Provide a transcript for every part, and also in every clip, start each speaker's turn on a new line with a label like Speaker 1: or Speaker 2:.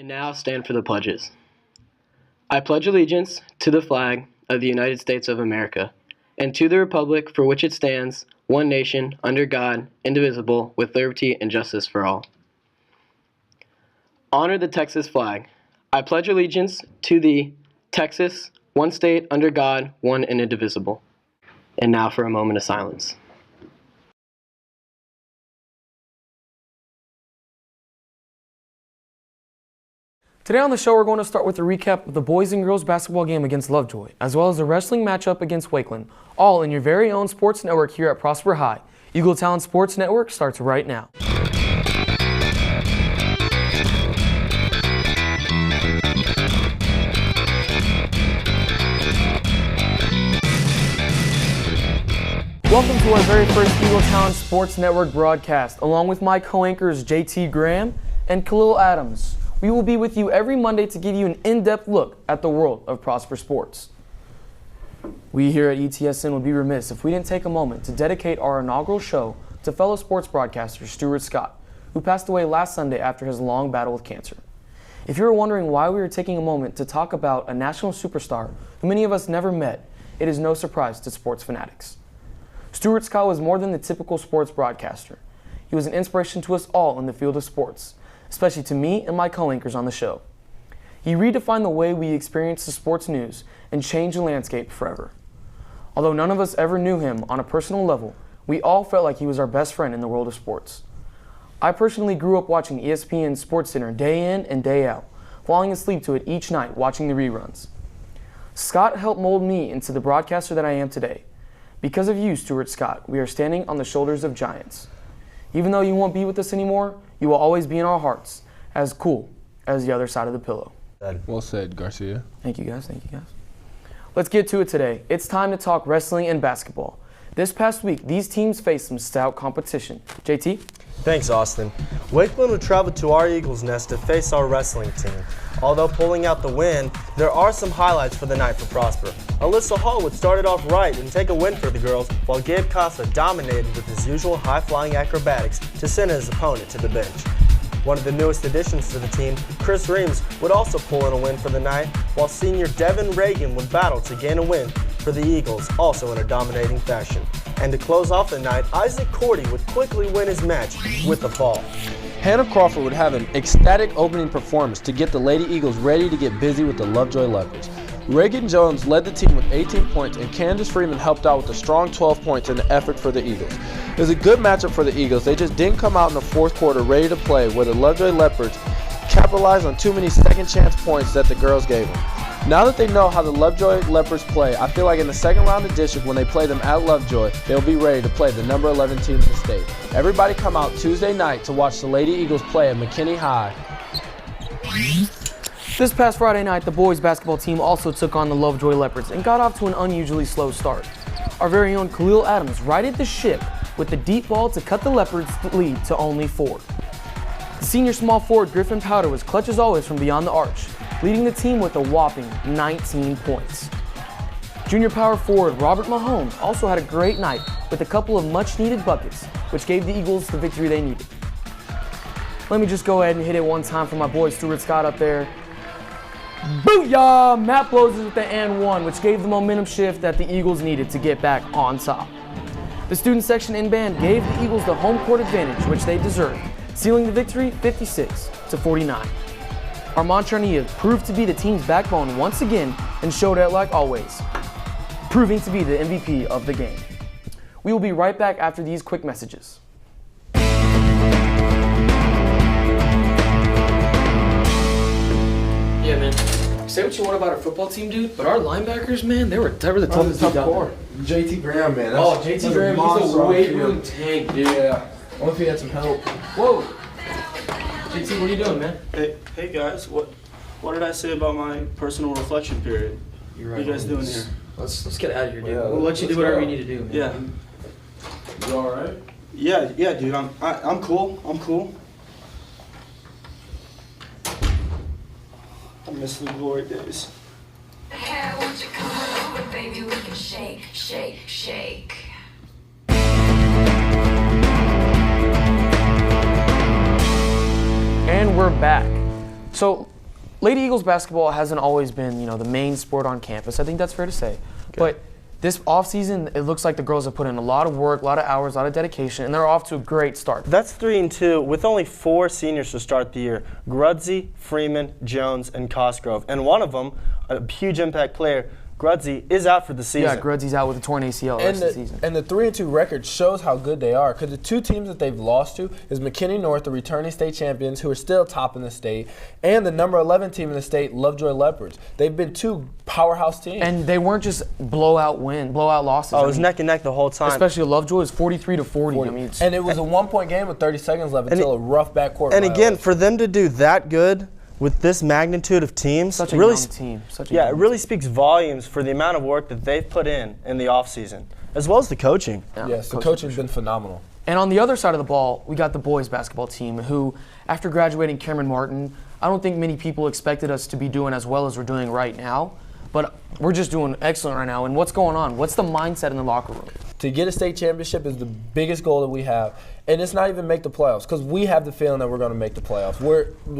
Speaker 1: And now stand for the pledges. I pledge allegiance to the flag of the United States of America and to the republic for which it stands, one nation, under God, indivisible, with liberty and justice for all. Honor the Texas flag. I pledge allegiance to the Texas, one state, under God, one and indivisible. And now for a moment of silence.
Speaker 2: Today on the show, we're going to start with a recap of the boys and girls basketball game against Lovejoy, as well as a wrestling matchup against Wakeland, all in your very own sports network here at Prosper High. Eagle Talent Sports Network starts right now. Welcome to our very first Eagle Talent Sports Network broadcast, along with my co-anchors JT Graham and Khalil Adams. We will be with you every Monday to give you an in-depth look at the world of Prosper Sports. We here at ETSN would be remiss if we didn't take a moment to dedicate our inaugural show to fellow sports broadcaster Stuart Scott, who passed away last Sunday after his long battle with cancer. If you're wondering why we are taking a moment to talk about a national superstar who many of us never met, it is no surprise to sports fanatics. Stuart Scott was more than the typical sports broadcaster. He was an inspiration to us all in the field of sports, especially to me and my co-anchors on the show. He redefined the way we experience the sports news and changed the landscape forever. Although none of us ever knew him on a personal level, we all felt like he was our best friend in the world of sports. I personally grew up watching ESPN SportsCenter day in and day out, falling asleep to it each night watching the reruns. Scott helped mold me into the broadcaster that I am today. Because of you, Stuart Scott, we are standing on the shoulders of giants. Even though you won't be with us anymore, you will always be in our hearts, as cool as the other side of the pillow.
Speaker 3: Well said, Garcia.
Speaker 2: Thank you guys. Let's get to it today. It's time to talk wrestling and basketball. This past week, these teams faced some stout competition. JT?
Speaker 4: Thanks, Austin. Wakeland would travel to our Eagles Nest to face our wrestling team. Although pulling out the win, there are some highlights for the night for Prosper. Alyssa Hall would start it off right and take a win for the girls, while Gabe Costa dominated with his usual high-flying acrobatics to send his opponent to the bench. One of the newest additions to the team, Chris Reams, would also pull in a win for the night, while senior Devin Reagan would battle to gain a win for the Eagles, also in a dominating fashion. And to close off the night, Isaac Cordy would quickly win his match with a fall.
Speaker 3: Hannah Crawford would have an ecstatic opening performance to get the Lady Eagles ready to get busy with the Lovejoy Leopards. Reagan Jones led the team with 18 points, and Candace Freeman helped out with a strong 12 points in the effort for the Eagles. It was a good matchup for the Eagles. They just didn't come out in the fourth quarter ready to play, where the Lovejoy Leopards capitalized on too many second chance points that the girls gave them. Now that they know how the Lovejoy Leopards play, I feel like in the second round of district, when they play them at Lovejoy, they'll be ready to play the number 11 team in the state. Everybody come out Tuesday night to watch the Lady Eagles play at McKinney High.
Speaker 2: This past Friday night, the boys basketball team also took on the Lovejoy Leopards and got off to an unusually slow start. Our very own Khalil Adams righted the ship with the deep ball to cut the Leopards' lead to only 4. The senior small forward Griffin Powder was clutch as always from beyond the arch, leading the team with a whopping 19 points. Junior power forward Robert Mahone also had a great night with a couple of much-needed buckets, which gave the Eagles the victory they needed. Let me just go ahead and hit it one time for my boy Stuart Scott up there. Booyah! Matt blows it with the and one, which gave the momentum shift that the Eagles needed to get back on top. The student section in band gave the Eagles the home court advantage, which they deserved, sealing the victory 56-49. Armand Charnia proved to be the team's backbone once again and showed out like always, proving to be the MVP of the game. We will be right back after these quick messages. Yeah, man. Say what you want about our football team, dude, but our linebackers, man, they were the toughest dude out there.
Speaker 5: JT Graham, man.
Speaker 2: JT Graham, he's a weight room tank, dude.
Speaker 5: Yeah. I wonder if he had some help.
Speaker 2: Whoa. JT, what are you doing, man?
Speaker 6: Hey guys, what did I say about my personal reflection period?
Speaker 2: You're right.
Speaker 6: What are you guys doing here?
Speaker 2: Let's get out of here, dude.
Speaker 5: Yeah,
Speaker 2: we'll let you do whatever you need to do, man.
Speaker 6: Yeah.
Speaker 5: You alright?
Speaker 6: Yeah, dude. I'm cool. I miss the glory days.
Speaker 7: Hey, won't you come on over, baby? We can shake, shake, shake.
Speaker 2: And we're back. So, Lady Eagles basketball hasn't always been, the main sport on campus. I think that's fair to say. But this offseason, it looks like the girls have put in a lot of work, a lot of hours, a lot of dedication, and they're off to a great start.
Speaker 4: That's 3-2 with only 4 seniors to start the year. Grudzy, Freeman, Jones, and Cosgrove. And one of them, a huge impact player, Grudzy, is out for the season.
Speaker 2: Yeah, Grudzy's out with a torn ACL the rest of the season.
Speaker 3: And the 3-2 record shows how good they are, because the 2 teams that they've lost to is McKinney North, the returning state champions, who are still top in the state, and the number 11 team in the state, Lovejoy Leopards. They've been 2 powerhouse teams.
Speaker 2: And they weren't just blowout losses.
Speaker 4: Oh, it was neck and neck the whole time.
Speaker 2: Especially Lovejoy was 43-40. I mean,
Speaker 3: and it was a 1-point game with 30 seconds left until a rough backcourt.
Speaker 4: And again, for them to do that good with this magnitude of teams,
Speaker 2: such a young team.
Speaker 4: It really speaks volumes for the amount of work that they've put in the offseason, as well as the coaching.
Speaker 3: Yes, the coaching's been phenomenal.
Speaker 2: And on the other side of the ball, we got the boys basketball team who, after graduating Cameron Martin, I don't think many people expected us to be doing as well as we're doing right now. But we're just doing excellent right now. And what's going on? What's the mindset in the locker room?
Speaker 3: To get a state championship is the biggest goal that we have. And it's not even make the playoffs, because we have the feeling that we're going to make the playoffs.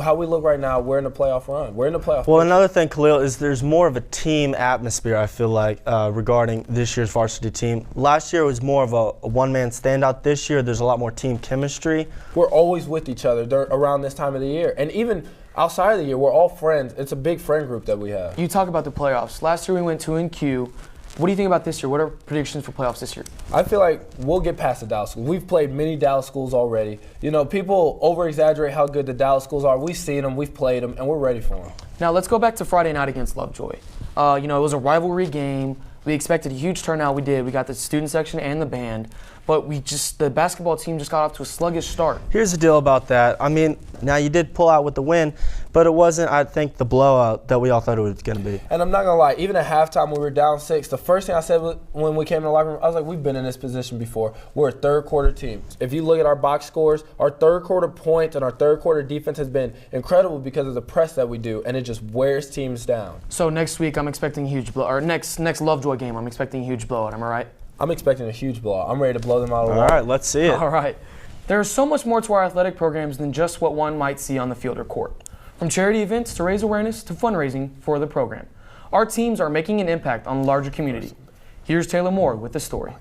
Speaker 3: How we look right now, we're in the playoff run. We're in the playoff.
Speaker 4: Well, another thing, Khalil, is there's more of a team atmosphere, I feel like, regarding this year's varsity team. Last year was more of a one-man standout. This year, there's a lot more team chemistry.
Speaker 3: We're always with each other around this time of the year. And even outside of the year, we're all friends. It's a big friend group that we have.
Speaker 2: You talk about the playoffs. Last year we went 2-Q. What do you think about this year? What are predictions for playoffs this year?
Speaker 3: I feel like we'll get past the Dallas schools. We've played many Dallas schools already. People over-exaggerate how good the Dallas schools are. We've seen them, we've played them, and we're ready for them.
Speaker 2: Now let's go back to Friday night against Lovejoy. It was a rivalry game. We expected a huge turnout. We did. We got the student section and the band. But the basketball team just got off to a sluggish start.
Speaker 4: Here's the deal about that. I mean, now you did pull out with the win, but it wasn't, I think, the blowout that we all thought it was going to be.
Speaker 3: And I'm not going to lie, even at halftime when we were down 6, the first thing I said when we came in the locker room, I was like, we've been in this position before. We're a third-quarter team. If you look at our box scores, our third-quarter points and our third-quarter defense has been incredible because of the press that we do, and it just wears teams down.
Speaker 2: So next week I'm expecting a huge blowout, or next Lovejoy game I'm expecting a huge blowout. Am I right?
Speaker 3: I'm expecting a huge blowout. I'm ready to blow them out of the water.
Speaker 4: All right, let's see it.
Speaker 2: All right. There is so much more to our athletic programs than just what one might see on the field or court. From charity events to raise awareness to fundraising for the program, our teams are making an impact on the larger community. Here's Taylor Moore with the story.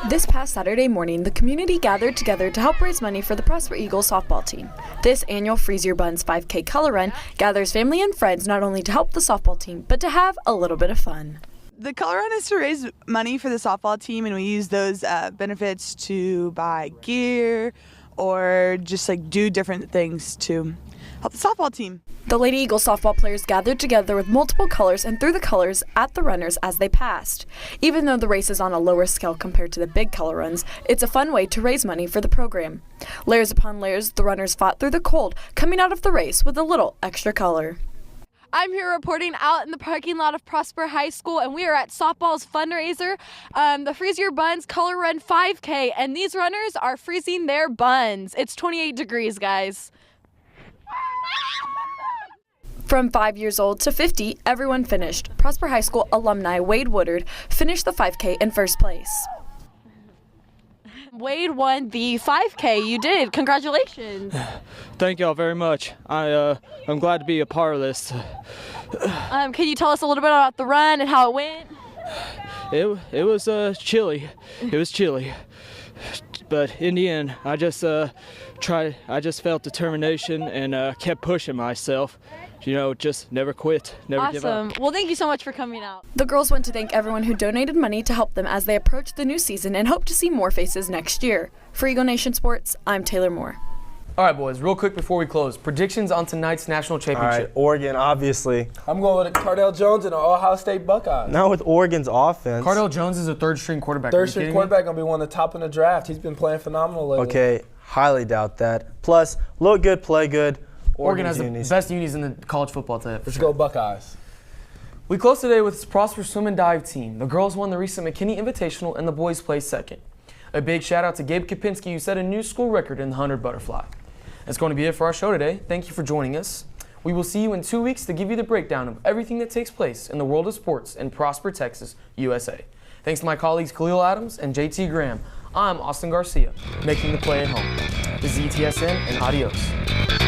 Speaker 8: This past Saturday morning, the community gathered together to help raise money for the Prosper Eagles softball team. This annual Freeze Your Buns 5K color run gathers family and friends not only to help the softball team, but to have a little bit of fun.
Speaker 9: The color run is to raise money for the softball team, and we use those benefits to buy gear or just do different things to help the softball team.
Speaker 8: The Lady Eagles softball players gathered together with multiple colors and threw the colors at the runners as they passed. Even though the race is on a lower scale compared to the big color runs, it's a fun way to raise money for the program. Layers upon layers, the runners fought through the cold, coming out of the race with a little extra color.
Speaker 10: I'm here reporting out in the parking lot of Prosper High School, and we are at softball's fundraiser, the Freeze Your Buns Color Run 5K, and these runners are freezing their buns. It's 28 degrees, guys.
Speaker 8: From 5 years old to 50, everyone finished. Prosper High School alumni Wade Woodard finished the 5K in first place.
Speaker 10: Wade won the 5K. You did. Congratulations.
Speaker 11: Thank y'all very much. I'm glad to be a part of this.
Speaker 10: Can you tell us a little bit about the run and how it went?
Speaker 11: It was chilly. It was chilly. But in the end, I just felt determination and kept pushing myself. Just never quit, never give up.
Speaker 10: Awesome. Well, thank you so much for coming out.
Speaker 8: The girls want to thank everyone who donated money to help them as they approach the new season and hope to see more faces next year. For Eagle Nation Sports, I'm Taylor Moore.
Speaker 2: All right, boys, real quick before we close, predictions on tonight's national championship.
Speaker 4: All right, Oregon, obviously.
Speaker 3: I'm going with Cardell Jones and the Ohio State Buckeyes.
Speaker 4: Not with Oregon's offense.
Speaker 2: Cardell Jones is a third-string quarterback.
Speaker 3: Third-string quarterback going to be one of the top in the draft. He's been playing phenomenal lately.
Speaker 4: Okay, highly doubt that. Plus, look good, play good.
Speaker 2: Oregon has the best unis in the college football tip.
Speaker 3: Let's go Buckeyes.
Speaker 2: We close today with Prosper Swim and Dive team. The girls won the recent McKinney Invitational and the boys placed second. A big shout out to Gabe Kapinski, who set a new school record in the 100 butterfly. That's going to be it for our show today. Thank you for joining us. We will see you in 2 weeks to give you the breakdown of everything that takes place in the world of sports in Prosper, Texas, USA. Thanks to my colleagues Khalil Adams and JT Graham. I'm Austin Garcia, making the play at home. This is ETSN and adios.